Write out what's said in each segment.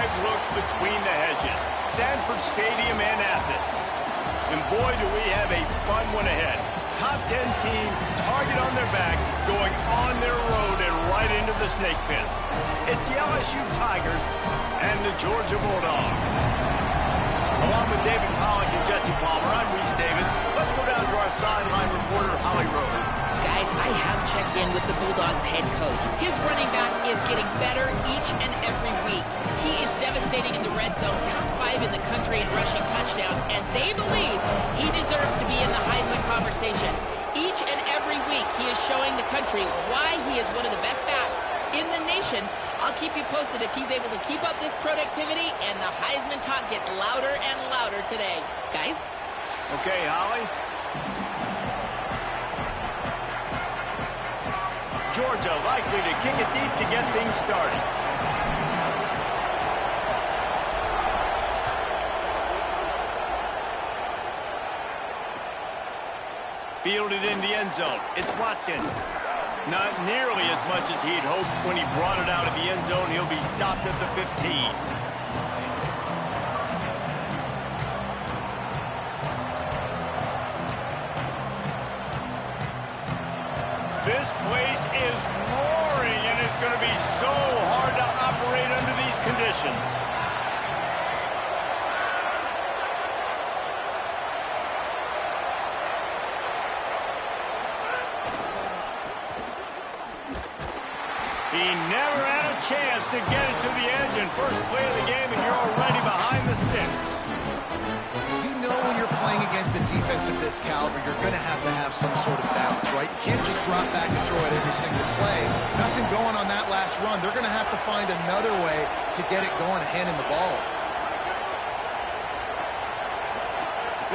live look between the hedges. Sanford Stadium and Athens. And boy, do we have a fun one ahead. Top 10 team, target on their back, going on their road and right into the snake pit. It's the LSU Tigers and the Georgia Bulldogs. Along with David Pollock and Jesse Palmer, I'm Reese Davis. Let's go down to our sideline reporter, Holly Rowe. Guys, I have checked in with the Bulldogs head coach. His running back is getting better each and every week. He is devastating in the red zone, top 5 in the country in rushing touchdowns, and they believe he deserves to be in the Heisman conversation. Each and every week, he is showing the country why he is one of the best backs in the nation. I'll keep you posted if he's able to keep up this productivity, and the Heisman talk gets louder and louder today. Guys? Okay, Holly. Georgia likely to kick it deep to get things started. Fielded in the end zone. It's Watkins. Not nearly as much as he'd hoped when he brought it out of the end zone. He'll be stopped at the 15. This place is roaring, and it's going to be so hard to operate under these conditions. He never had a chance to get it to the edge in first play of the game, and you're already behind the sticks. You know when you're playing against a defense of this caliber, you're going to have some sort of balance, right? You can't just drop back and throw it every single play. Nothing going on that last run. They're going to have to find another way to get it going, handing the ball.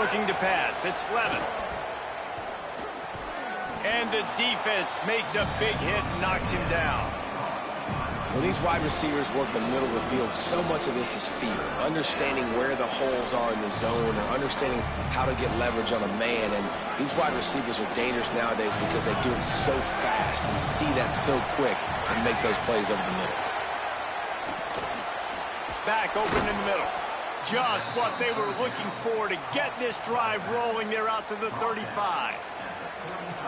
Looking to pass. It's Levin. And the defense makes a big hit and knocks him down. When these wide receivers work the middle of the field, so much of this is feel. Understanding where the holes are in the zone, or understanding how to get leverage on a man. And these wide receivers are dangerous nowadays because they do it so fast and see that so quick and make those plays over the middle. Back open in the middle. Just what they were looking for to get this drive rolling. They're out to the 35.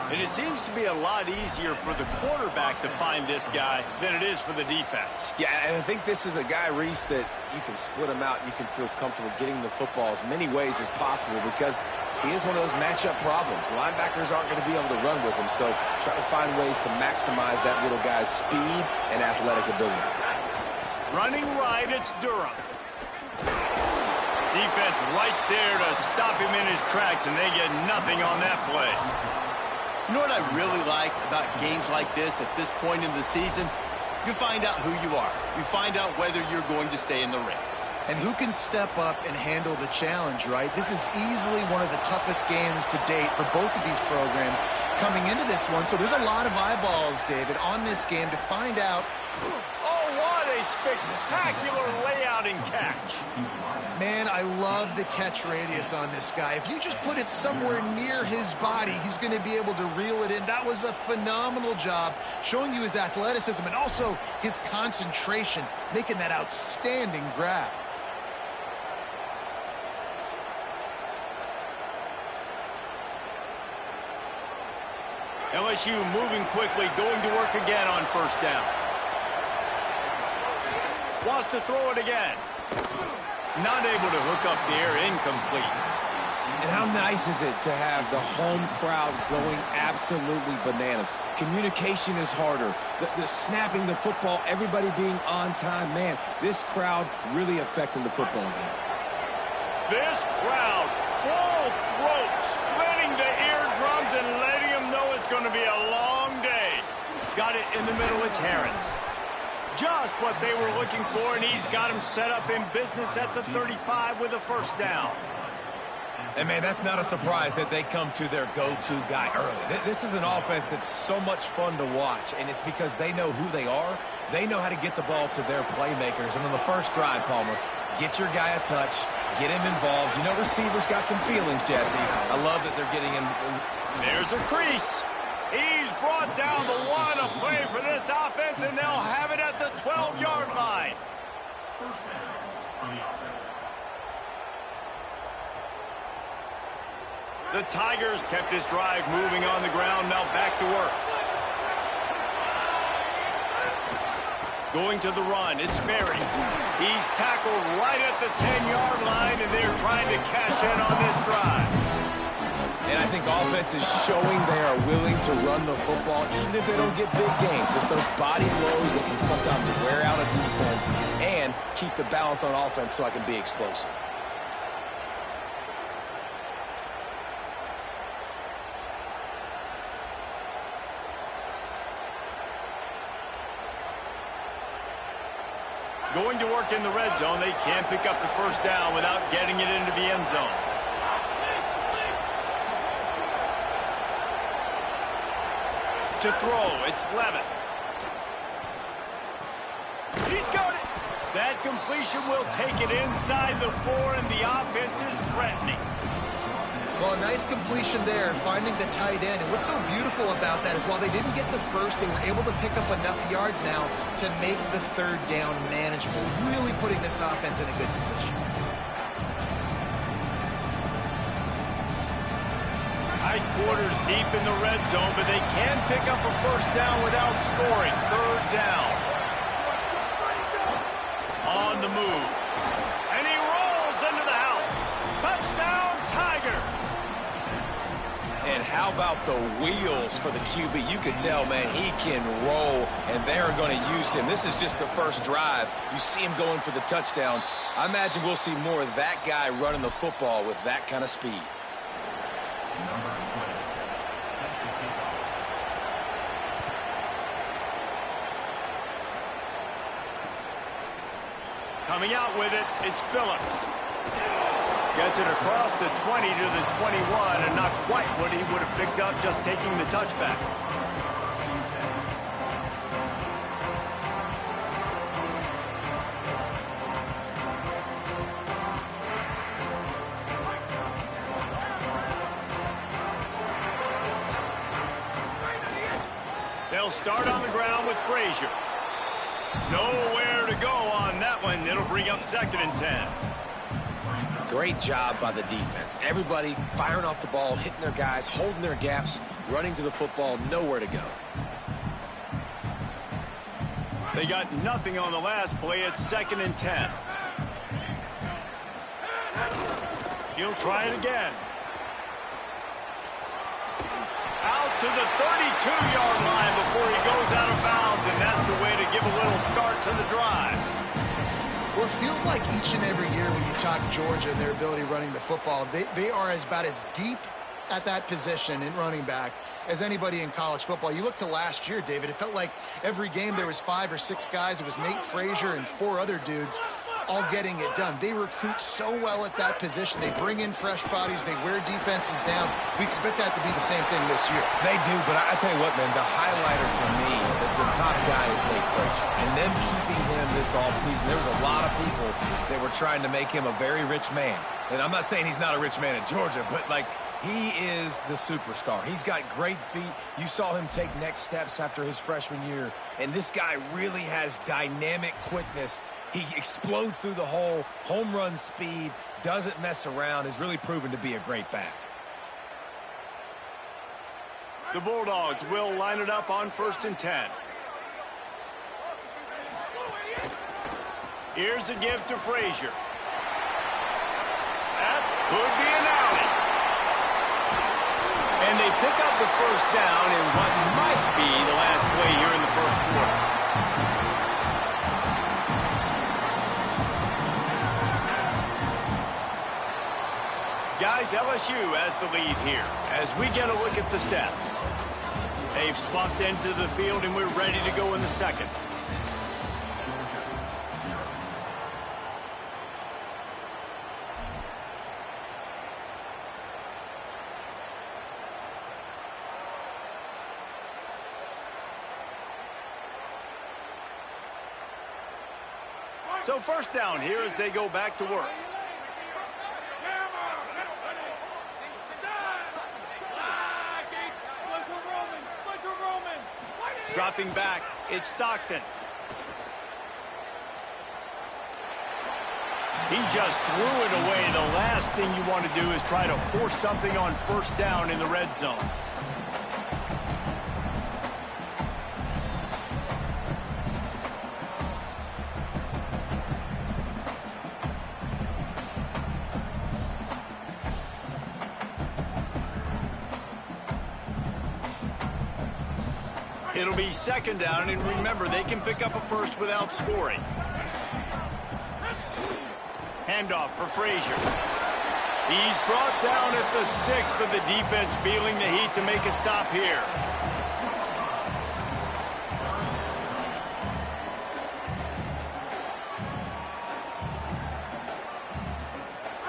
And it seems to be a lot easier for the quarterback to find this guy than it is for the defense. Yeah, and I think this is a guy, Reese, that you can split him out. You can feel comfortable getting the football as many ways as possible because he is one of those matchup problems. Linebackers aren't going to be able to run with him, so try to find ways to maximize that little guy's speed and athletic ability. Running right, it's Durham. Defense right there to stop him in his tracks, and they get nothing on that play. You know what I really like about games like this at this point in the season? You find out who you are. You find out whether you're going to stay in the race. And who can step up and handle the challenge, right? This is easily one of the toughest games to date for both of these programs coming into this one. So there's a lot of eyeballs, David, on this game to find out. Oh, what a spectacular layout and catch. Man, I love the catch radius on this guy. If you just put it somewhere near his body, he's going to be able to reel it in. That was a phenomenal job showing you his athleticism and also his concentration, making that outstanding grab. LSU moving quickly, going to work again on first down. Wants to throw it again. Not able to hook up there, incomplete. And how nice is it to have the home crowd going absolutely bananas? Communication is harder. The snapping the football, everybody being on time. Man, this crowd really affecting the football game. This crowd, full throat, splitting the eardrums and letting them know it's going to be a long day. Got it in the middle, it's Harris. Just what they were looking for, and he's got him set up in business at the 35 with a first down. And, man, that's not a surprise that they come to their go-to guy early. This is an offense that's so much fun to watch, and it's because they know who they are. They know how to get the ball to their playmakers. And on the first drive, Palmer, get your guy a touch, get him involved. You know receivers got some feelings, Jesse. I love that they're getting in. There's a crease. He's brought down the one, a play for this offense, and they'll have it at the 12-yard line. The Tigers kept this drive moving on the ground. Now back to work. Going to the run, it's Berry. He's tackled right at the 10-yard line, and they're trying to cash in on this drive. And I think offense is showing they are willing to run the football, even if they don't get big gains. Just those body blows that can sometimes wear out a defense and keep the balance on offense so I can be explosive. Going to work in the red zone. They can't pick up the first down without getting it into the end zone. To throw, it's Levitt. He's got it. That completion will take it inside the 4, and the offense is threatening. Well, a nice completion there, finding the tight end. And what's so beautiful about that is while they didn't get the first, they were able to pick up enough yards now to make the third down manageable, really putting this offense in a good position. Tight quarters deep in the red zone, but they can pick up a first down without scoring. Third down. On the move. And he rolls into the house. Touchdown, Tigers. And how about the wheels for the QB? You could tell, man, he can roll, and they're going to use him. This is just the first drive. You see him going for the touchdown. I imagine we'll see more of that guy running the football with that kind of speed. Coming out with it, it's Phillips. Gets it across the 20 to the 21, and not quite what he would have picked up just taking the touchback. They'll start on the ground with Frazier. Nowhere to go on that one. It'll bring up 2nd and 10. Great job by the defense. Everybody firing off the ball, hitting their guys, holding their gaps, running to the football, nowhere to go. They got nothing on the last play. It's 2nd and 10. He'll try it again. Out to the 32-yard line before he goes out of bounds, and that's the way to give a little start to the drive. Well, it feels like each and every year when you talk Georgia and their ability running the football, they are about as deep at that position in running back as anybody in college football. You look to last year, David, it felt like every game there was 5 or 6 guys. It was Nate Frazier and 4 other dudes all getting it done. They recruit so well at that position. They bring in fresh bodies. They wear defenses down. We expect that to be the same thing this year. They do, but I tell you what, man, the highlighter to me, the top guy is Nate Frazier. And them keeping him this offseason, there was a lot of people that were trying to make him a very rich man. And I'm not saying he's not a rich man in Georgia, but, like, he is the superstar. He's got great feet. You saw him take next steps after his freshman year. And this guy really has dynamic quickness. He explodes through the hole, home run speed, doesn't mess around, has really proven to be a great back. The Bulldogs will line it up on 1st and 10. Here's a give to Frazier. That could be an alley. And they pick up the first down in what might be the last play here in the first quarter. Guys, LSU has the lead here as we get a look at the stats. They've swapped into the field, and we're ready to go in the second. So first down here as they go back to work. Dropping back, it's Stockton. He just threw it away. The last thing you want to do is try to force something on first down in the red zone. It'll be second down, and remember, they can pick up a first without scoring. Handoff for Frazier. He's brought down at the 6, but the defense feeling the heat to make a stop here.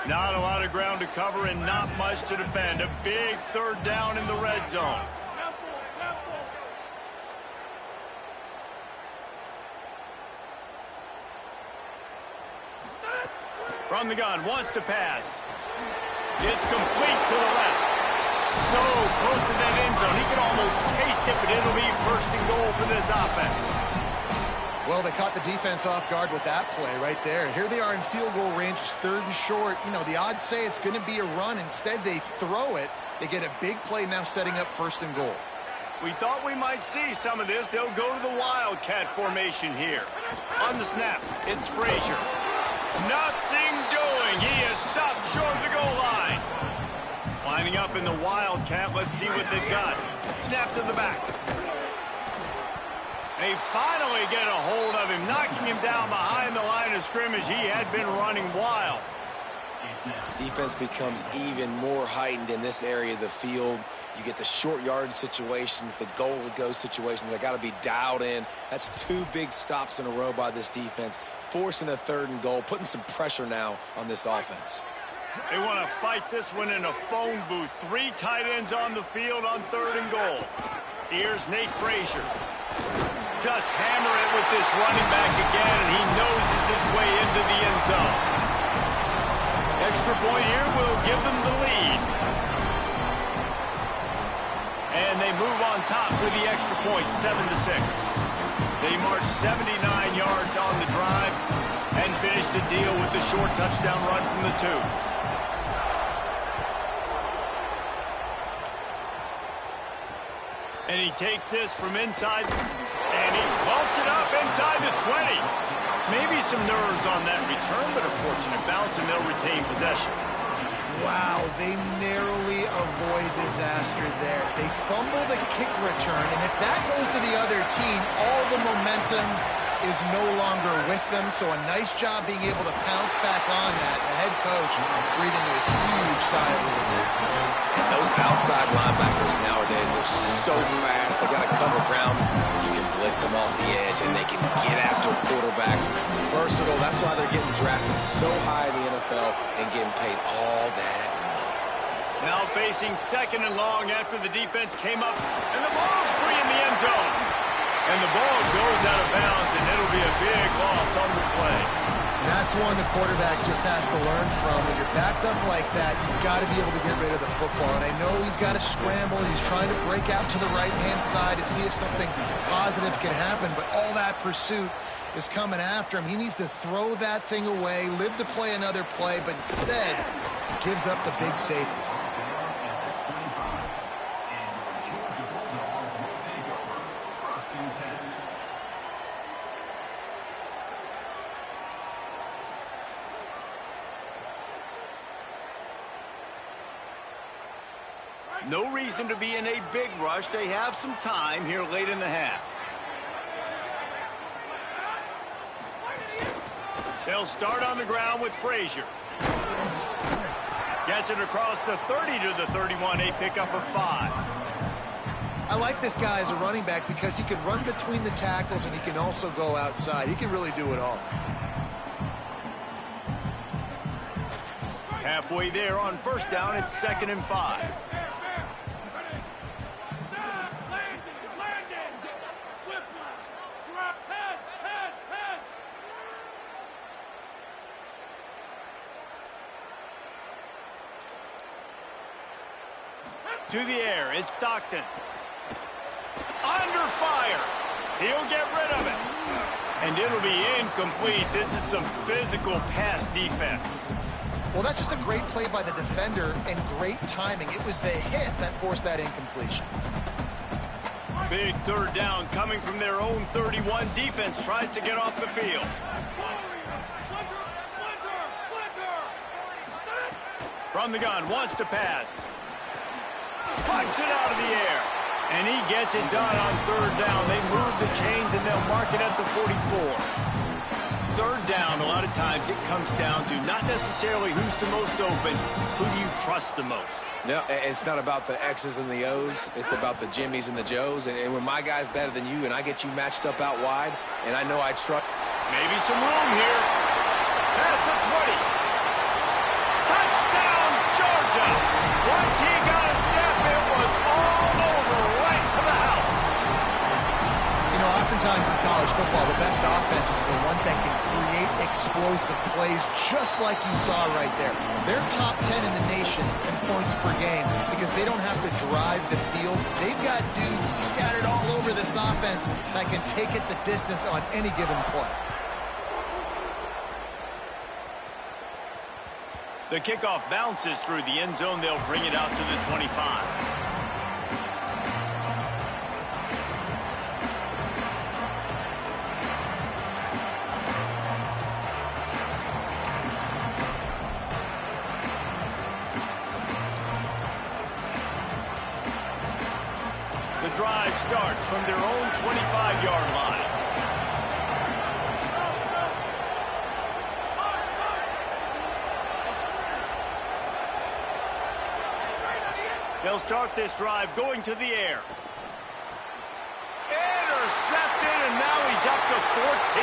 Not a lot of ground to cover and not much to defend. A big third down in the red zone. From the gun, wants to pass. It's complete to the left. So close to that end zone. He can almost taste it, but it'll be first and goal for this offense. Well, they caught the defense off guard with that play right there. Here they are in field goal range. It's third and short. You know, the odds say it's going to be a run. Instead, they throw it. They get a big play now setting up first and goal. We thought we might see some of this. They'll go to the Wildcat formation here. On the snap, it's Frazier. Nothing doing. He is stopped short of the goal line. Lining up in the Wildcat. Let's see what they've got. Snap to the back. They finally get a hold of him, knocking him down behind the line of scrimmage. He had been running wild. Defense becomes even more heightened in this area of the field. You get the short yardage situations, the goal-to-go situations. They got to be dialed in. That's 2 big stops in a row by this defense, forcing a third and goal, putting some pressure now on this offense. They want to fight this one in a phone booth. 3 tight ends on the field on third and goal. Here's Nate Frazier. Just hammer it with this running back again, and he noses his way into the end zone. Extra point here will give them the lead. And they move on top with the extra point, 7-6. They march 79 yards on the drive and finish the deal with the short touchdown run from the 2. And he takes this from inside, and he vaults it up inside the 20. Maybe some nerves on that return, but a fortunate bounce, and they'll retain possession. Wow, they narrowly avoid disaster there. They fumble the kick return, and if that goes to the other team, all the momentum is no longer with them. So a nice job being able to pounce back on that. The head coach breathing a huge sigh of relief. And those outside linebackers nowadays, they're so fast. They got to cover ground. You can blitz them off the edge, and they can get after quarterbacks. Versatile. That's why they're getting drafted so high in the NFL and getting paid all that money. Now facing second and long after the defense came up, and the ball's free in the end zone. And the ball goes out of bounds, and it'll be a big loss on the play. And that's one the quarterback just has to learn from. When you're backed up like that, you've got to be able to get rid of the football. And I know he's got to scramble, and he's trying to break out to the right-hand side to see if something positive can happen. But all that pursuit is coming after him. He needs to throw that thing away, live to play another play, but instead gives up the big safety. No reason to be in a big rush. They have some time here late in the half. They'll start on the ground with Frazier. Gets it across the 30 to the 31, a pickup of 5. I like this guy as a running back because he can run between the tackles and he can also go outside. He can really do it all. Halfway there on first down, it's 2nd and 5. To the air, it's Stockton. Under fire. He'll get rid of it. And it'll be incomplete. This is some physical pass defense. Well, that's just a great play by the defender and great timing. It was the hit that forced that incompletion. Big third down coming from their own 31. Defense tries to get off the field. From the gun, wants to pass. Pucks it out of the air. And he gets it done on third down. They move the chains and they'll mark it at the 44. Third down, a lot of times it comes down to not necessarily who's the most open, who do you trust the most? No, it's not about the X's and the O's. It's about the Jimmies and the Joes. And when my guy's better than you and I get you matched up out wide, and I know I trust. Maybe some room here. Past the 20. Touchdown, Georgia. Once he got a step, it was all over, right to the house. You know, oftentimes in college football, the best offenses are the ones that can create explosive plays just like you saw right there. They're top 10 in the nation in points per game because they don't have to drive the field. They've got dudes scattered all over this offense that can take it the distance on any given play. The kickoff bounces through the end zone. They'll bring it out to the 25. The drive starts from their own 25-yard line. They'll start this drive going to the air. Intercepted, and now he's up to 14.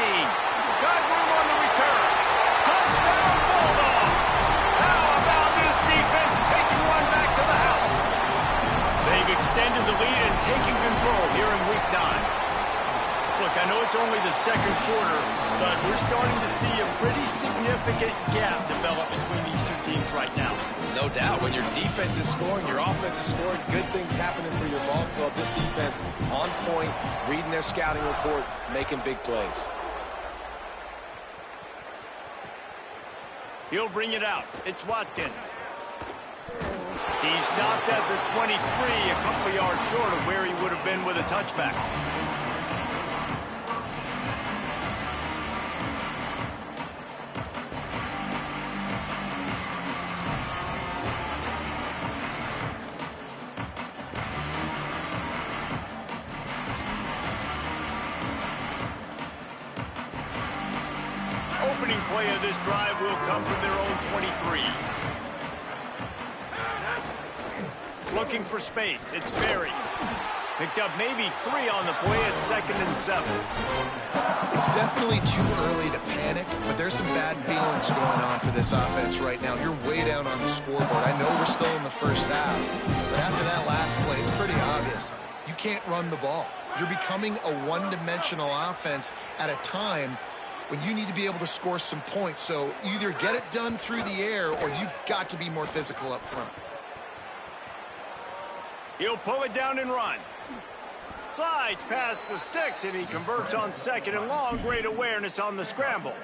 Got room on the return. Touchdown, Bulldog. How about this defense taking one back to the house? They've extended the lead and taken control here in Week 9. Look, I know it's only the second quarter, but we're starting to see a pretty significant gap develop between these two teams right now. No doubt. When your defense is scoring, your offense is scoring, good things happening for your ball club. This defense on point, reading their scouting report, making big plays. He'll bring it out. It's Watkins. He stopped at the 23, a couple yards short of where he would have been with a touchback. Opening play of this drive will come from their own 23. Looking for space. It's Berry. Picked up maybe 3 on the play at 2nd and 7. It's definitely too early to panic, but there's some bad feelings going on for this offense right now. You're way down on the scoreboard. I know we're still in the first half, but after that last play, it's pretty obvious. You can't run the ball. You're becoming a one-dimensional offense at a time when you need to be able to score some points. So either get it done through the air or you've got to be more physical up front. He'll pull it down and run. Slides past the sticks, and he converts on 2nd and long. Great awareness on the scramble.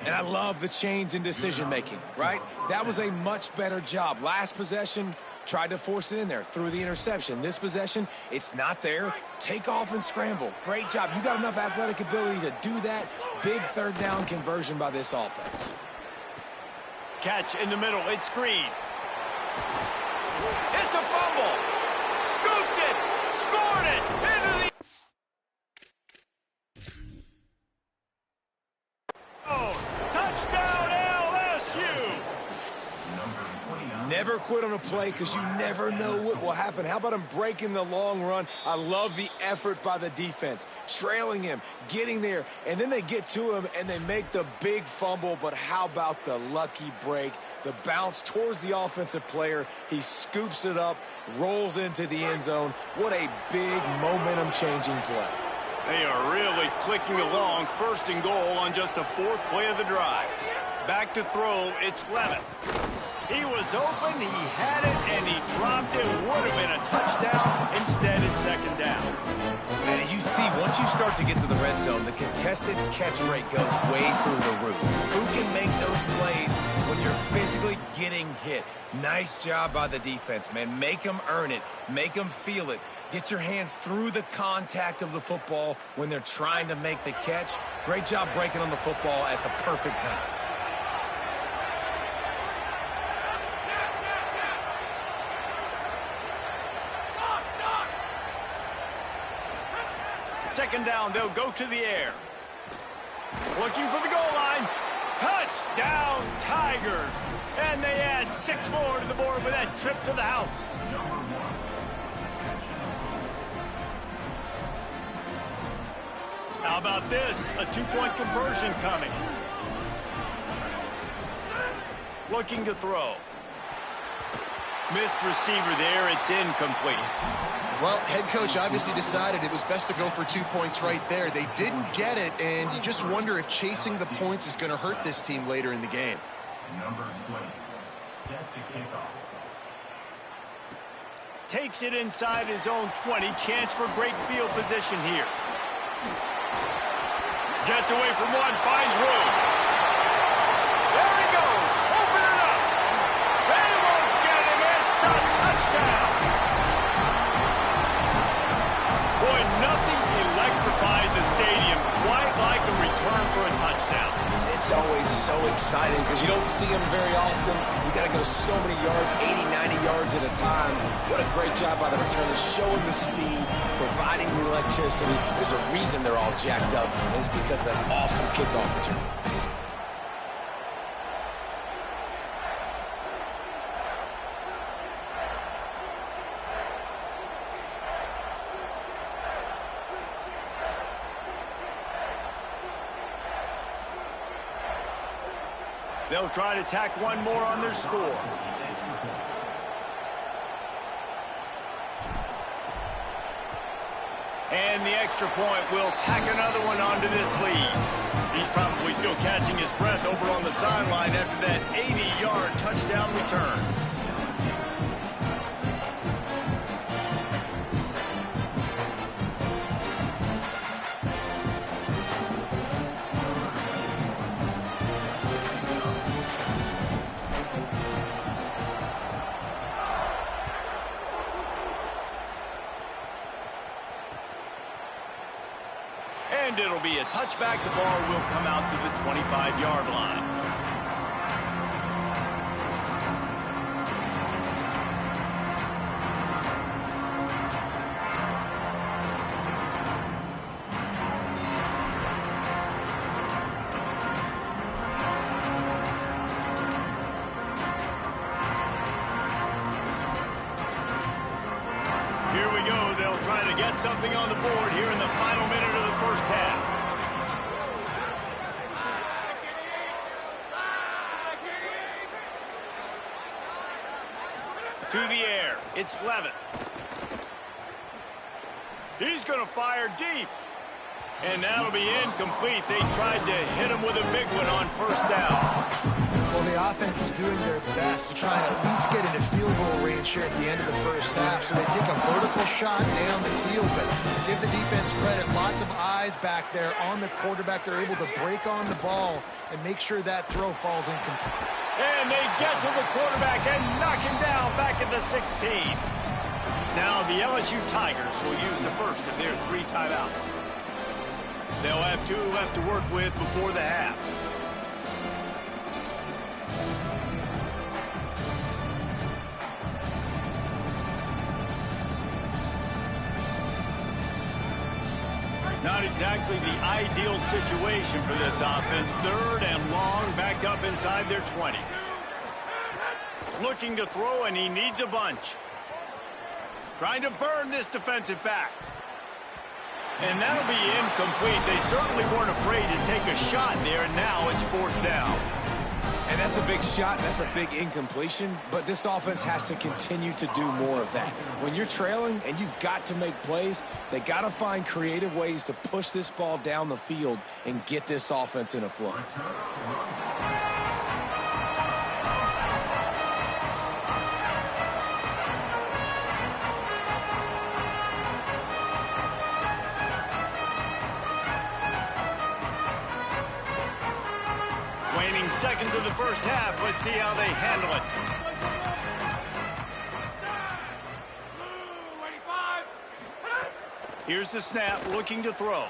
And I love the change in decision-making, right? That was a much better job. Last possession, tried to force it in there, threw the interception. This possession, it's not there. Take off and scramble. Great job. You got enough athletic ability to do that. Big third down conversion by this offense. Catch in the middle. It's Green. It's a fumble. Scooped it. Scored it. Into the... Oh, touchdown LSU. Never quit on a play because you never know what will happen. How about him breaking the long run? I love the effort by the defense. Trailing him, getting there, and then they get to him and they make the big fumble. But how about the lucky break? The bounce towards the offensive player. He scoops it up, rolls into the end zone. What a big momentum-changing play. They are really clicking along. 1st and goal on just the 4th play of the drive. Back to throw, it's Lemon. He was open, he had it, and he dropped it. Would have been a touchdown. Instead, it's second down. And as you see, once you start to get to the red zone, the contested catch rate goes way through the roof. Who can make those plays when you're physically getting hit? Nice job by the defense, man. Make them earn it. Make them feel it. Get your hands through the contact of the football when they're trying to make the catch. Great job breaking on the football at the perfect time. Second down, they'll go to the air. Looking for the goal line. Touchdown, Tigers. And they add 6 more to the board with that trip to the house. How about this? A 2-point conversion coming. Looking to throw. Missed receiver there. It's incomplete. Well, head coach obviously decided it was best to go for 2 points right there. They didn't get it, and you just wonder if chasing the points is going to hurt this team later in the game. Number 20, set to kick off. Takes it inside his own 20. Chance for great field position here. Gets away from one, finds room. There he goes. Open it up. They won't get him. It's a touchdown. Boy, nothing electrifies a stadium quite like a return for a touchdown. It's always so exciting because you don't see them very often. You got to go so many yards, 80, 90 yards at a time. What a great job by the returners, showing the speed, providing the electricity. There's a reason they're all jacked up, and it's because of that awesome kickoff return. They'll try to tack one more on their score. And the extra point will tack another one onto this lead. He's probably still catching his breath over on the sideline after that 80-yard touchdown return. And it'll be a touchback. The ball will come out to the 25-yard line. Here we go. They'll try to get something on the board here in the final minute of the first half. To the air. It's Levitt. He's going to fire deep. And that'll be incomplete. They tried to hit him with a big one on first down. Well, the offense is doing their best to try and at least get into field goal range here at the end of the first half. So they take a vertical shot down the field, but give the defense credit. Lots of eyes back there on the quarterback. They're able to break on the ball and make sure that throw falls incomplete. And they get to the quarterback and knock him down back at the 16. Now the LSU Tigers will use the first of their 3 timeouts. They'll have 2 left to work with before the half. Not exactly the ideal situation for this offense. 3rd and long, back up inside their 20. Looking to throw, and he needs a bunch. Trying to burn this defensive back. And that'll be incomplete. They certainly weren't afraid to take a shot there, and now it's 4th down. And that's a big shot, that's a big incompletion, but this offense has to continue to do more of that. When you're trailing and you've got to make plays, they got to find creative ways to push this ball down the field and get this offense in a flow. seconds of the first half. Let's see how they handle it. Here's the snap, looking to throw.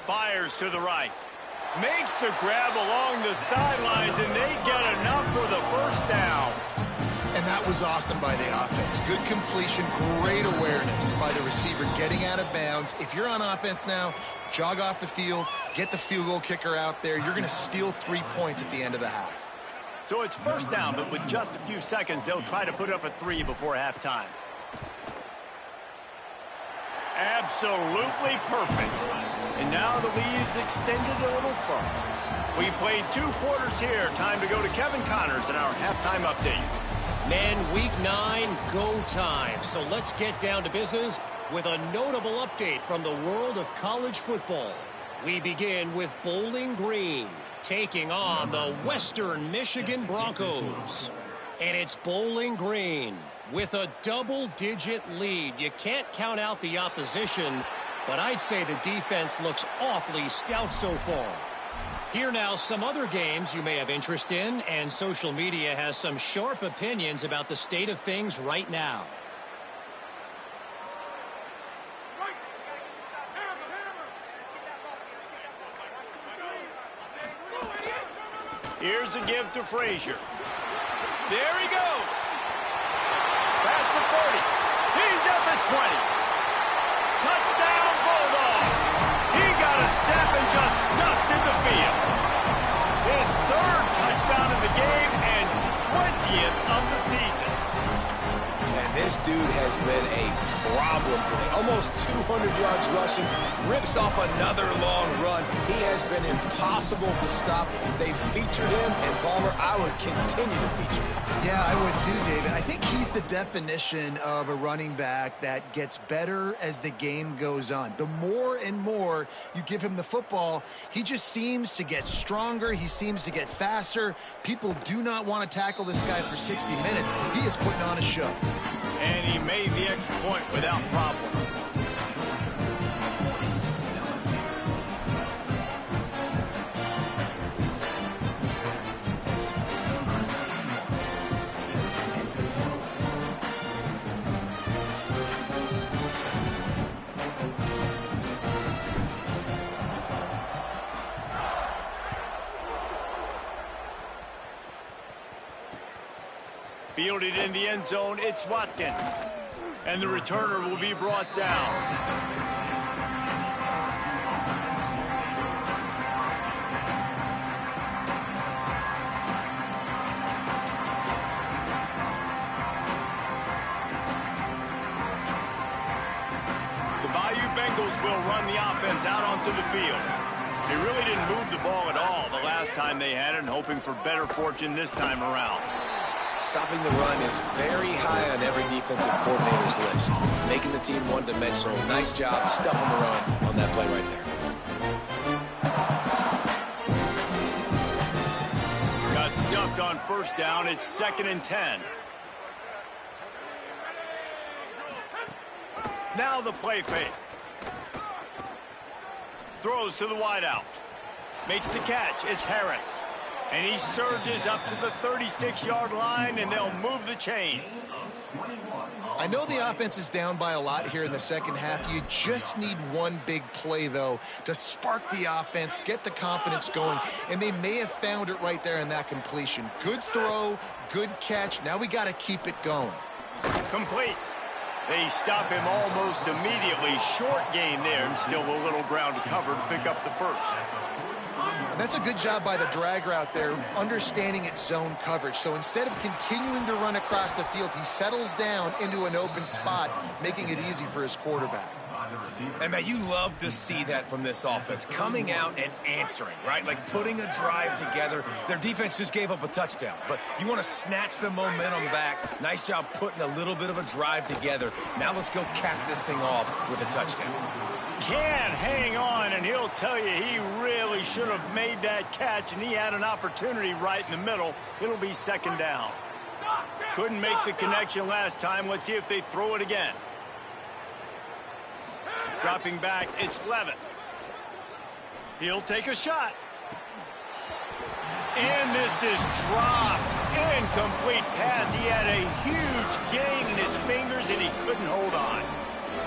Fires to the right. Makes the grab along the sidelines, and they get enough for the first down. And that was awesome by the offense. Good completion, great awareness by the receiver getting out of bounds. If you're on offense now, jog off the field, get the field goal kicker out there. You're going to steal 3 points at the end of the half. So it's first down, but with just a few seconds, they'll try to put up a 3 before halftime. Absolutely perfect. And now the lead is extended a little further. We played 2 quarters here. Time to go to Kevin Connors in our halftime update. Men, week 9, go time. So let's get down to business with a notable update from the world of college football. We begin with Bowling Green taking on the Western Michigan Broncos. And it's Bowling Green with a double-digit lead. You can't count out the opposition, but I'd say the defense looks awfully stout so far. Here now, some other games you may have interest in, and social media has some sharp opinions about the state of things right now. Here's a give to Frazier. There he goes. Past the 30. He's at the 20. Touchdown, Bulldog. He got a step and just dusted the field. His 3rd touchdown of the game and 20th of the season. And this dude has been a problem today. Almost 200 yards rushing, rips off another long run. He has been impossible to stop. They featured him, and Palmer, I would continue to feature him. Yeah, I would too, David. I think he's the definition of a running back that gets better as the game goes on. The more and more you give him the football, he just seems to get stronger. He seems to get faster. People do not want to tackle this guy for 60 minutes. He is putting on a show. And he made the extra point without problem. Fielded in the end zone, it's Watkins. And the returner will be brought down. The Bayou Bengals will run the offense out onto the field. They really didn't move the ball at all the last time they had it, and hoping for better fortune this time around. Stopping the run is very high on every defensive coordinator's list. Making the team one-dimensional. Nice job stuffing the run on that play right there. Got stuffed on first down. It's 2nd and 10. Now the play fake. Throws to the wideout. Makes the catch. It's Harris. And he surges up to the 36-yard line, and they'll move the chains. I know the offense is down by a lot here in the second half. You just need one big play, though, to spark the offense, get the confidence going, and they may have found it right there in that completion. Good throw, good catch. Now we got to keep it going. Complete. They stop him almost immediately. Short gain there, and still a little ground to cover to pick up the first. And that's a good job by the drag route there, understanding its zone coverage. So instead of continuing to run across the field, he settles down into an open spot, making it easy for his quarterback. And, man, you love to see that from this offense, coming out and answering, right? Like putting a drive together. Their defense just gave up a touchdown, but you want to snatch the momentum back. Nice job putting a little bit of a drive together. Now let's go cap this thing off with a touchdown. Can't hang on, and he'll tell you he really should have made that catch, and he had an opportunity right in the middle. It'll be 2nd down. Couldn't make the connection last time. Let's see if they throw it again. Dropping back, it's Levitt. He'll take a shot. And this is dropped. Incomplete pass. He had a huge gain in his fingers, and he couldn't hold on.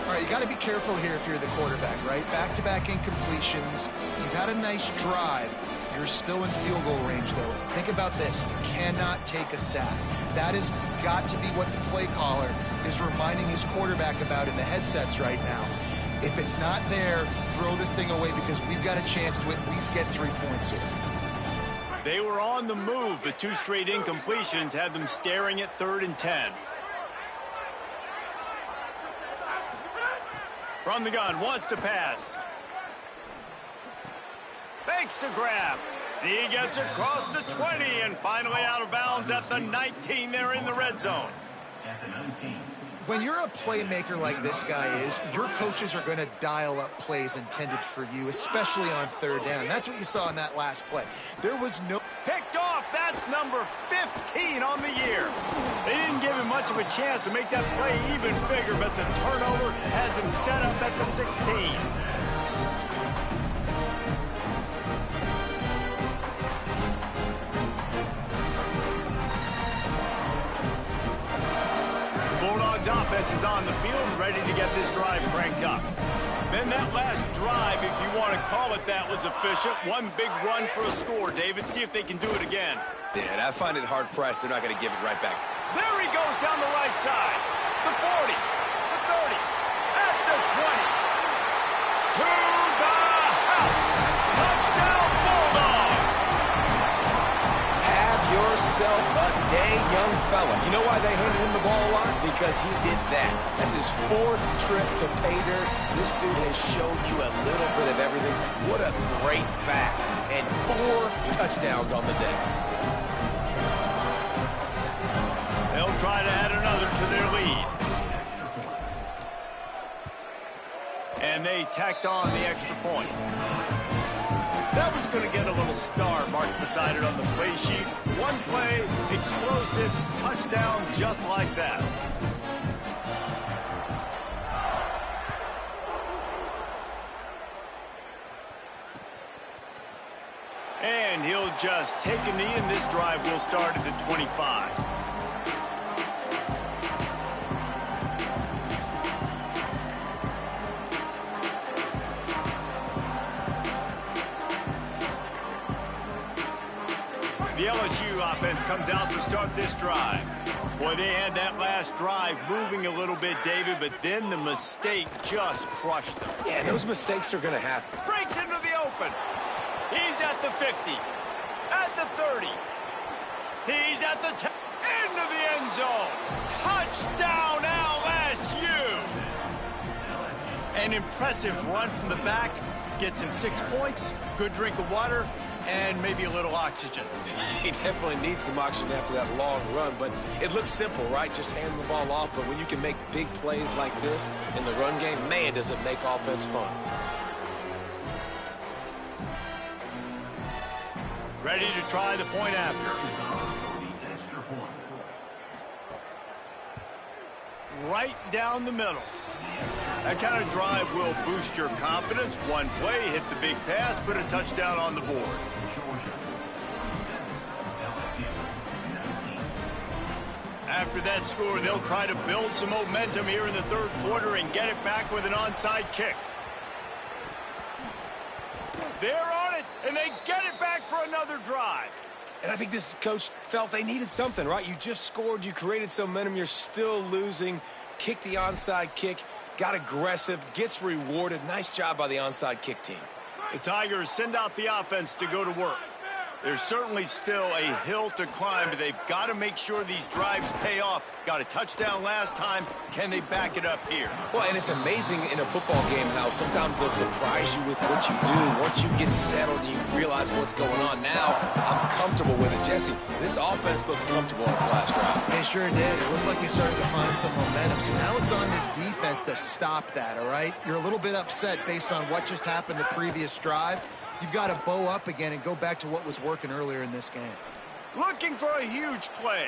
All right, you got to be careful here if you're the quarterback, right? Back-to-back incompletions. You've had a nice drive. You're still in field goal range, though. Think about this. You cannot take a sack. That has got to be what the play caller is reminding his quarterback about in the headsets right now. If it's not there, throw this thing away because we've got a chance to at least get 3 points here. They were on the move, but 2 straight incompletions had them staring at 3rd and 10. From the gun, wants to pass. Fakes to grab. He gets across the 20 and finally out of bounds at the 19 there in the red zone. At the 19. When you're a playmaker like this guy is, your coaches are going to dial up plays intended for you, especially on 3rd down. That's what you saw in that last play. There was no... Picked off. That's number 15 on the year. They didn't give him much of a chance to make that play even bigger, but the turnover has him set up at the 16. Offense is on the field, ready to get this drive cranked up. Then that last drive, if you want to call it that, was efficient. One big run for a score, David. See if they can do it again. Yeah, and I find it hard-pressed. They're not going to give it right back. There he goes down the right side. The 40, the 30, at the 20. To the house. Touchdown, Bulldogs. Have yourself a day, young fella. You know why they handed him the ball a lot? Because he did that. That's his 4th trip to pay dirt. This dude has shown you a little bit of everything. What a great back. And 4 touchdowns on the day. They'll try to add another to their lead. And they tacked on the extra point. That one's going to get a little star marked beside it on the play sheet. One play, explosive, touchdown, just like that. And he'll just take a knee, and this drive will start at the 25. The LSU offense comes out to start this drive. Boy, they had that last drive moving a little bit, David, but then the mistake just crushed them. Yeah, those mistakes are going to happen. Breaks into the open. He's at the 50. At the 30. He's at the 10. Into the end zone. Touchdown, LSU. An impressive run from the back. Gets him 6 points. Good drink of water. And maybe a little oxygen. He definitely needs some oxygen after that long run, but it looks simple, right? Just hand the ball off, but when you can make big plays like this in the run game, man, does it make offense fun. Ready to try the point after. Right down the middle. That kind of drive will boost your confidence. One play, hit the big pass, put a touchdown on the board. After that score, they'll try to build some momentum here in the 3rd quarter and get it back with an onside kick. They're on it, and they get it back for another drive. And I think this coach felt they needed something, right? You just scored, you created some momentum, you're still losing. Kick the onside kick, got aggressive, gets rewarded. Nice job by the onside kick team. The Tigers send out the offense to go to work. There's certainly still a hill to climb, but they've got to make sure these drives pay off. Got a touchdown last time. Can they back it up here? Well, and it's amazing in a football game how sometimes they'll surprise you with what you do. Once you get settled and you realize what's going on now, I'm comfortable with it. Jesse, this offense looked comfortable in its last drive. They sure did. It looked like they started to find some momentum. So now it's on this defense to stop that, all right? You're a little bit upset based on what just happened the previous drive. You've got to bow up again and go back to what was working earlier in this game. Looking for a huge play.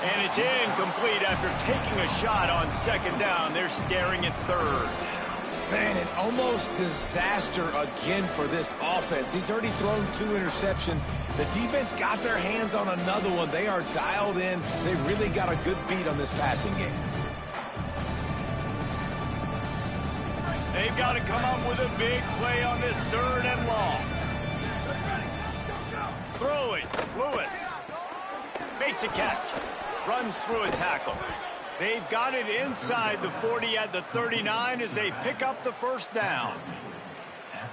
And it's incomplete after taking a shot on 2nd down. They're staring at 3rd. Man, an almost disaster again for this offense. He's already thrown 2 interceptions. The defense got their hands on another one. They are dialed in. They really got a good beat on this passing game. They've got to come up with a big play on this 3rd and long. Throwing, Lewis. Makes a catch. Runs through a tackle. They've got it inside the 40 at the 39 as they pick up the 1st down.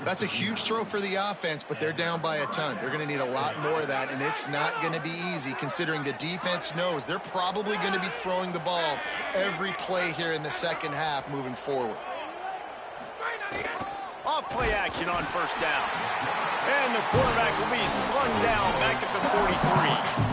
That's a huge throw for the offense, but they're down by a ton. They're going to need a lot more of that, and it's not going to be easy considering the defense knows they're probably going to be throwing the ball every play here in the 2nd half moving forward. Off play action on 1st down. And the quarterback will be slung down back at the 43.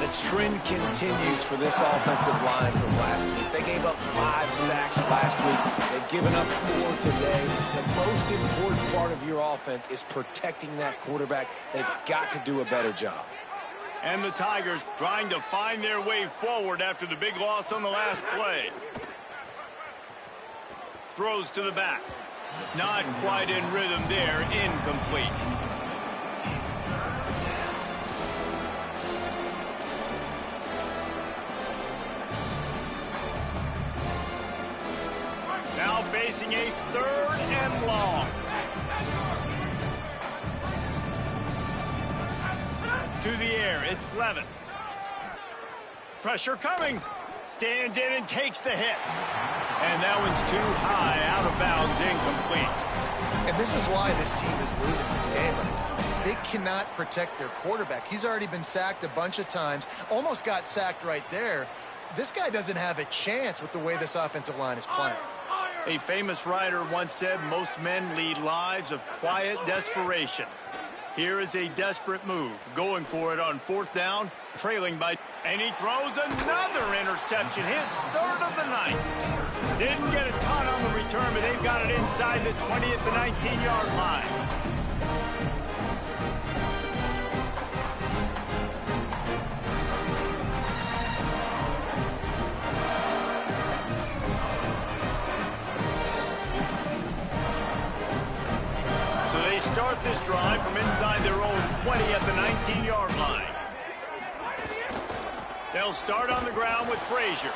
The trend continues for this offensive line from last week. They gave up 5 sacks last week. They've given up 4 today. The most important part of your offense is protecting that quarterback. They've got to do a better job. And the Tigers trying to find their way forward after the big loss on the last play. Throws to the back. Not quite in rhythm there. Incomplete. Now facing a 3rd and long. To the air, it's Levin. Pressure coming. Stands in and takes the hit. And that one's too high, out of bounds, incomplete. And this is why this team is losing this game right now. They cannot protect their quarterback. He's already been sacked a bunch of times. Almost got sacked right there. This guy doesn't have a chance with the way this offensive line is playing. A famous writer once said most men lead lives of quiet desperation. Here is a desperate move, going for it on 4th down, trailing by, and he throws another interception, his 3rd of the night. Didn't get a ton on the return, but they've got it inside the 20 at the 19-yard line. Start this drive from inside their own 20 at the 19-yard line. They'll start on the ground with Frazier.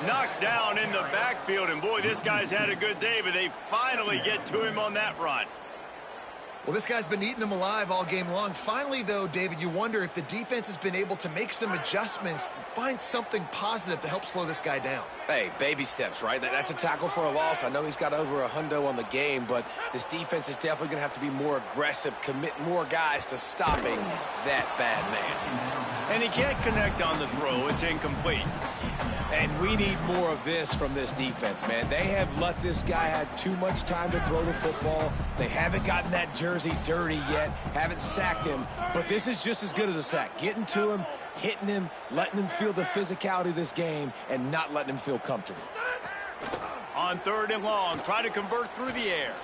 Knocked down in the backfield, and boy, this guy's had a good day, but they finally get to him on that run. Well, this guy's been eating them alive all game long. Finally, though, David, you wonder if the defense has been able to make some adjustments, find something positive to help slow this guy down. Hey, baby steps, right? That's a tackle for a loss. I know he's got over $100 on the game, but this defense is definitely going to have to be more aggressive, commit more guys to stopping that bad man. And he can't connect on the throw. It's incomplete. And we need more of this from this defense, man. They have let this guy have too much time to throw the football. They haven't gotten that jersey dirty yet, haven't sacked him, but this is just as good as a sack. Getting to him, hitting him, letting him feel the physicality of this game, and not letting him feel comfortable. On 3rd and long, try to convert through the air.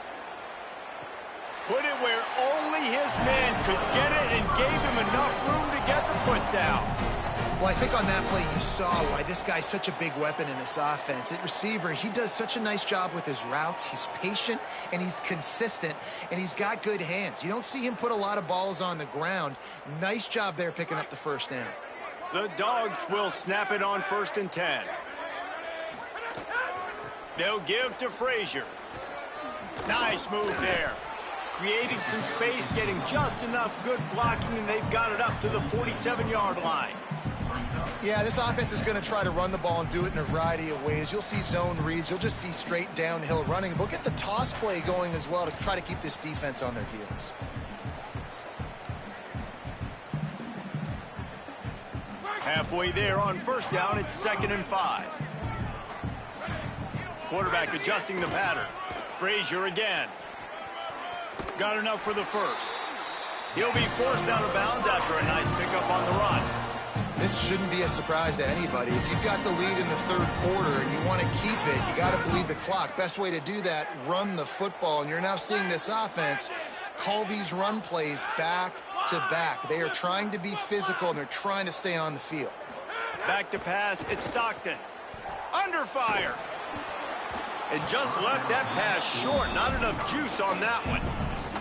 Put it where only his man could get it and gave him enough room to get the foot down. Well, I think on that play you saw why this guy's such a big weapon in this offense. At receiver, he does such a nice job with his routes. He's patient, and he's consistent, and he's got good hands. You don't see him put a lot of balls on the ground. Nice job there picking up the 1st down. The Dogs will snap it on 1st and 10. They'll give to Frazier. Nice move there. Creating some space, getting just enough good blocking, and they've got it up to the 47-yard line. Yeah, this offense is going to try to run the ball and do it in a variety of ways. You'll see zone reads. You'll just see straight downhill running. But get the toss play going as well to try to keep this defense on their heels. Halfway there on 1st down, it's 2nd and 5. Quarterback adjusting the pattern. Frazier again. Got enough for the 1st. He'll be forced out of bounds after a nice pickup on the run. This shouldn't be a surprise to anybody. If you've got the lead in the 3rd quarter and you want to keep it, you got to bleed the clock. Best way to do that, run the football. And you're now seeing this offense call these run plays back to back. They are trying to be physical, and they're trying to stay on the field. Back to pass, it's Stockton. Under fire. And just left that pass short. Not enough juice on that one.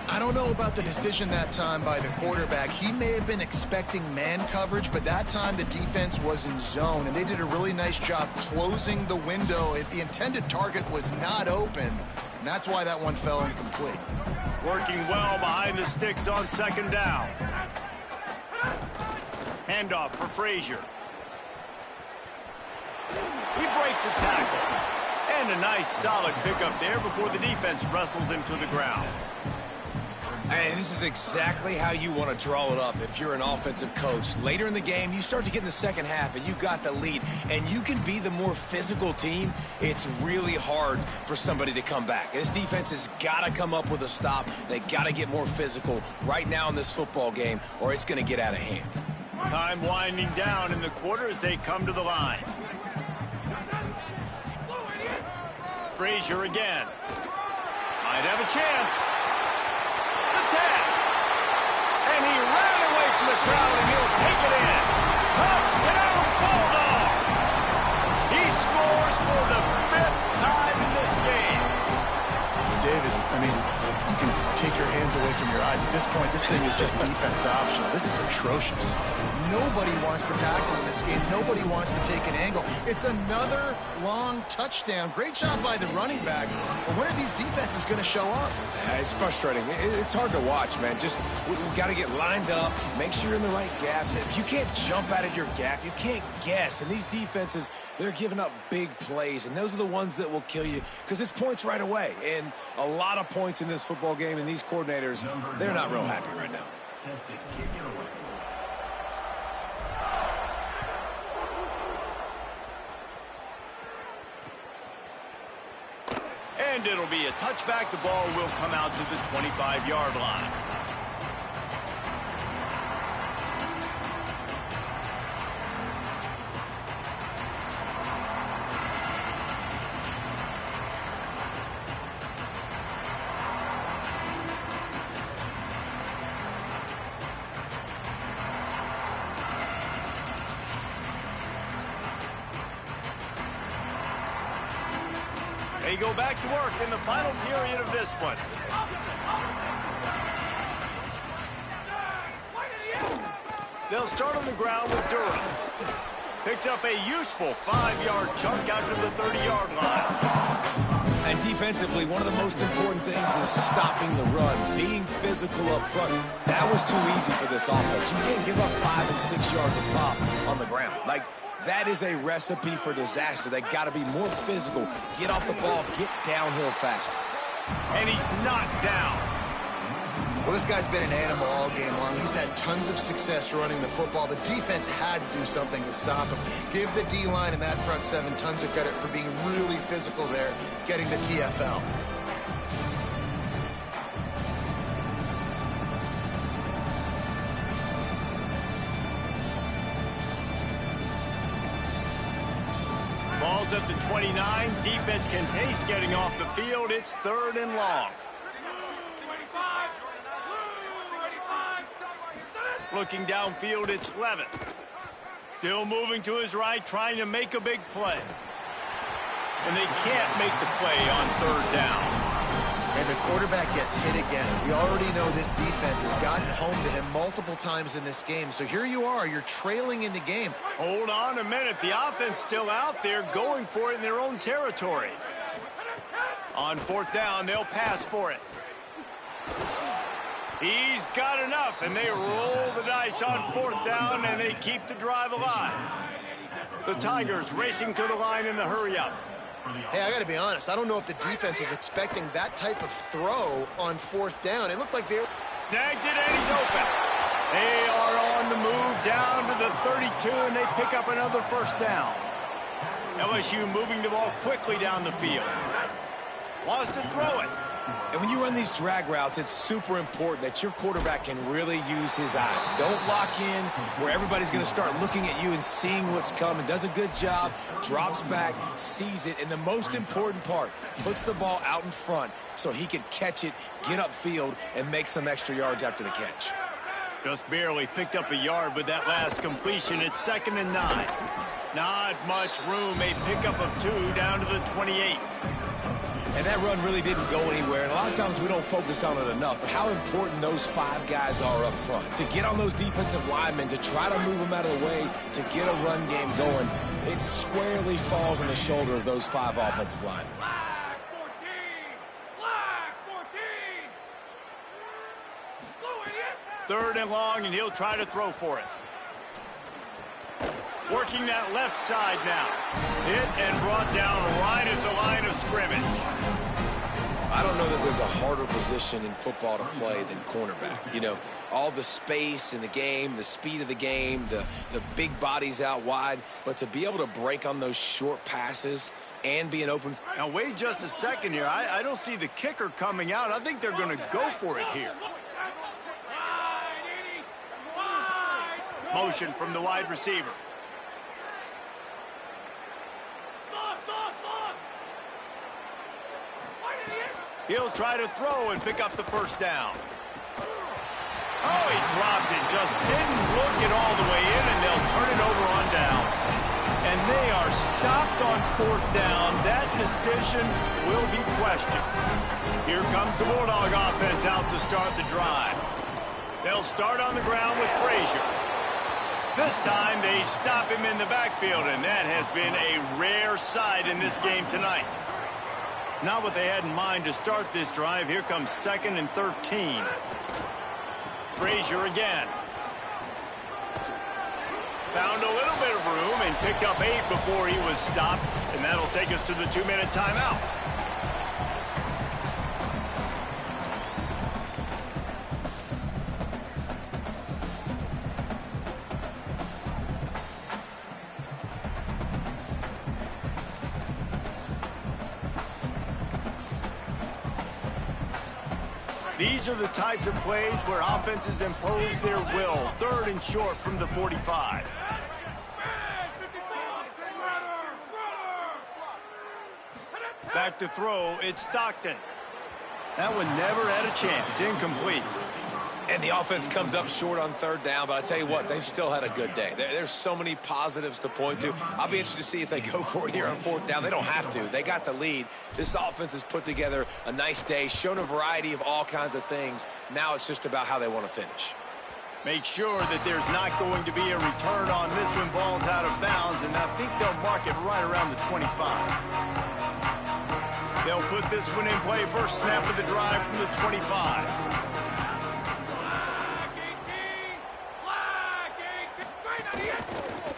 I don't know about the decision that time by the quarterback. He may have been expecting man coverage, but that time the defense was in zone, and they did a really nice job closing the window. The intended target was not open, and that's why that one fell incomplete. Working well behind the sticks on second down. Handoff for Frazier. He breaks a tackle. And a nice solid pickup there before the defense wrestles him to the ground. And this is exactly how you want to draw it up if you're an offensive coach. Later in the game, you start to get in the second half and you got the lead, and you can be the more physical team. It's really hard for somebody to come back. This defense has got to come up with a stop. They got to get more physical right now in this football game, or it's going to get out of hand. Time winding down in the quarter as they come to the line. Frazier again. Might have a chance. The tap. And he ran away from the crowd, and he'll take it in. Touchdown, Bulldog! He scores for the 5th time in this game. David, I mean, you can take your hands away from your eyes. At this point, this thing is just defense optional. This is atrocious. Nobody wants to tackle in this game. Nobody wants to take an angle. It's another long touchdown. Great job by the running back. But when are these defenses going to show up? It's frustrating. It's hard to watch, man. Just, we've got to get lined up, make sure you're in the right gap. If you can't jump out of your gap, you can't guess. And these defenses, they're giving up big plays, and those are the ones that will kill you because it's points right away. And a lot of points in this football game, and these coordinators, they're not real happy right now. And it'll be a touchback. The ball will come out to the 25-yard line. They go back to work in the final period of this one. They'll start on the ground with Durham. Picks up a useful 5-yard chunk out to the 30-yard line. And defensively, one of the most important things is stopping the run, being physical up front. That was too easy for this offense. You can't give up 5 and 6 yards a pop on the ground. That is a recipe for disaster. They got to be more physical, get off the ball, get downhill faster. And he's not down. Well, this guy's been an animal all game long. He's had tons of success running the football. The defense had to do something to stop him. Give the D-line and that front seven tons of credit for being really physical there, getting the TFL. Ball's at the 29. Defense can taste getting off the field. It's 3rd and long. Looking downfield, it's Levitt. Still moving to his right, trying to make a big play. And they can't make the play on 3rd down. And the quarterback gets hit again. We already know this defense has gotten home to him multiple times in this game. So here you are, you're trailing in the game. Hold on a minute. The offense still out there going for it in their own territory. On 4th down, they'll pass for it. He's got enough, and they roll the dice on 4th down, and they keep the drive alive. The Tigers racing to the line in the hurry-up. Hey, I got to be honest. I don't know if the defense was expecting that type of throw on 4th down. It looked like they were... Snags it, and he's open. They are on the move down to the 32, and they pick up another 1st down. LSU moving the ball quickly down the field. Wants to throw it. And when you run these drag routes, it's super important that your quarterback can really use his eyes. Don't lock in where everybody's going to start looking at you and seeing what's coming. Does a good job, drops back, sees it, and the most important part, puts the ball out in front so he can catch it, get upfield, and make some extra yards after the catch. Just barely picked up a yard with that last completion. It's 2nd and 9. Not much room. A pickup of 2 down to the 28. And that run really didn't go anywhere. And a lot of times we don't focus on it enough. But how important those 5 guys are up front. To get on those defensive linemen, to try to move them out of the way, to get a run game going, it squarely falls on the shoulder of those 5 offensive linemen. Flag 14! Flag 14! 3rd and long, and he'll try to throw for it. Working that left side now. Hit and brought down right at the line of scrimmage. I don't know that there's a harder position in football to play than cornerback. You know, all the space in the game, the speed of the game, the big bodies out wide. But to be able to break on those short passes and be an open... Now, wait just a second here. I don't see the kicker coming out. I think they're going to go for it here. Motion from the wide receiver. He'll try to throw and pick up the 1st down. Oh, he dropped it. Just didn't look it all the way in, and they'll turn it over on downs. And they are stopped on 4th down. That decision will be questioned. Here comes the Bulldog offense out to start the drive. They'll start on the ground with Frazier. This time they stop him in the backfield, and that has been a rare sight in this game tonight. Not what they had in mind to start this drive. Here comes 2nd and 13. Frazier again. Found a little bit of room and picked up 8 before he was stopped. And that'll take us to the 2-minute timeout. These are the types of plays where offenses impose their will. 3rd and short from the 45. Back to throw, it's Stockton. That one never had a chance, incomplete. And the offense comes up short on 3rd down, but I tell you what, they've still had a good day. There's so many positives to point to. I'll be interested to see if they go for it here on 4th down. They don't have to. They got the lead. This offense has put together a nice day, shown a variety of all kinds of things. Now it's just about how they want to finish. Make sure that there's not going to be a return on this when ball's out of bounds, and I think they'll mark it right around the 25. They'll put this one in play. First snap of the drive from the 25.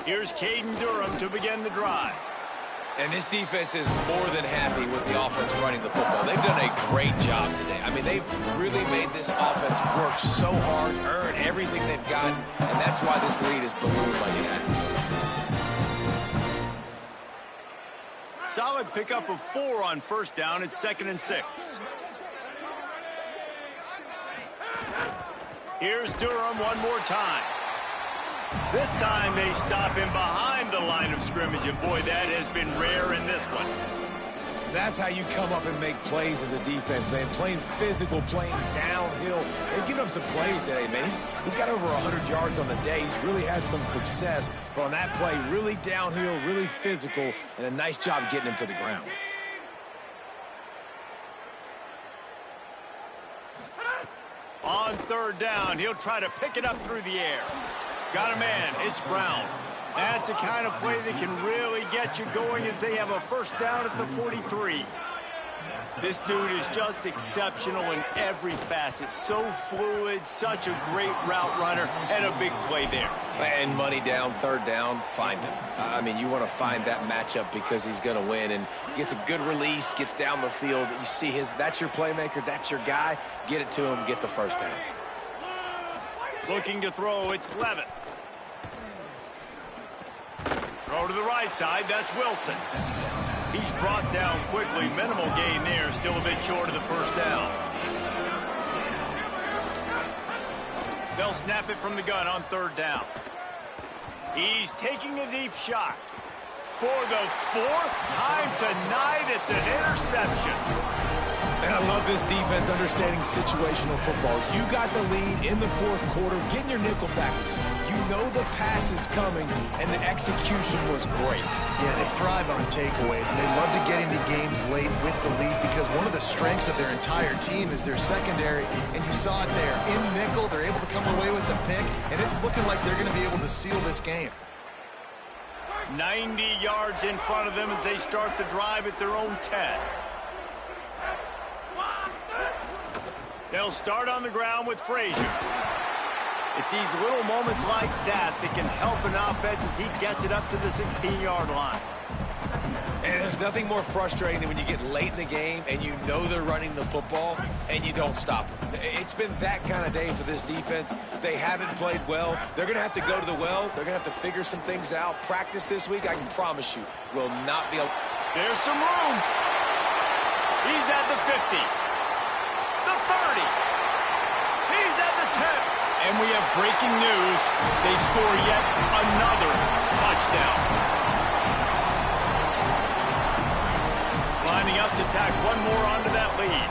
Here's Caden Durham to begin the drive. And this defense is more than happy with the offense running the football. They've done a great job today. I mean, they've really made this offense work so hard, earn everything they've gotten, and that's why this lead is ballooned like it has. Solid pickup of 4 on 1st down. It's 2nd and 6. Here's Durham one more time. This time they stop him behind the line of scrimmage, and boy, that has been rare in this one. That's how you come up and make plays as a defense, man. Playing physical, playing downhill. They've given him some plays today, man. He's got over 100 yards on the day. He's really had some success. But on that play, really downhill, really physical, and a nice job getting him to the ground. On 3rd down, he'll try to pick it up through the air. Got a man, it's Brown. That's the kind of play that can really get you going as they have a 1st down at the 43. This dude is just exceptional in every facet. So fluid, such a great route runner, and a big play there. And money down, 3rd down, find him. I mean, you want to find that matchup because he's going to win and gets a good release, gets down the field. You see that's your playmaker, that's your guy. Get it to him, get the 1st down. Looking to throw, it's Levitt. Throw to the right side, that's Wilson. He's brought down quickly. Minimal gain there, still a bit short of the 1st down. They'll snap it from the gun on 3rd down. He's taking a deep shot. For the 4th time tonight, it's an interception. And I love this defense understanding situational football. You got the lead in the 4th quarter. Get in your nickel packages. You you know the pass is coming, and the execution was great. Yeah, they thrive on takeaways, and they love to get into games late with the lead because one of the strengths of their entire team is their secondary, and you saw it there. In nickel, they're able to come away with the pick, and it's looking like they're going to be able to seal this game. 90 yards in front of them as they start the drive at their own 10. They'll start on the ground with Frazier. It's these little moments like that that can help an offense as he gets it up to the 16-yard line. And there's nothing more frustrating than when you get late in the game and you know they're running the football and you don't stop them. It's been that kind of day for this defense. They haven't played well. They're going to have to go to the well. They're going to have to figure some things out. Practice this week, I can promise you, will not be able. There's some room. He's at the 50. The 30. He's at the 10. And we have breaking news. They score yet another touchdown. Lining up to tack one more onto that lead.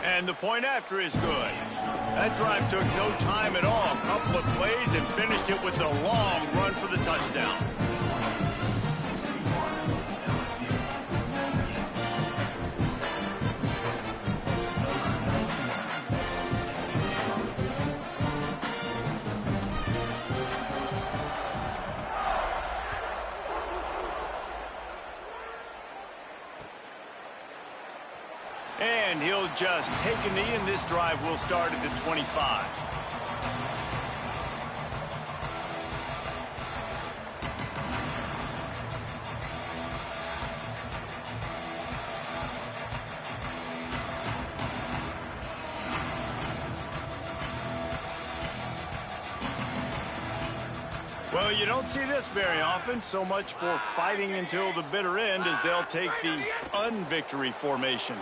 And the point after is good. That drive took no time at all. A couple of plays and finished it with a long run for the touchdown. And he'll just take a knee, and this drive will start at the 25. Well, you don't see this very often. So much for fighting until the bitter end as they'll take the unvictory formation.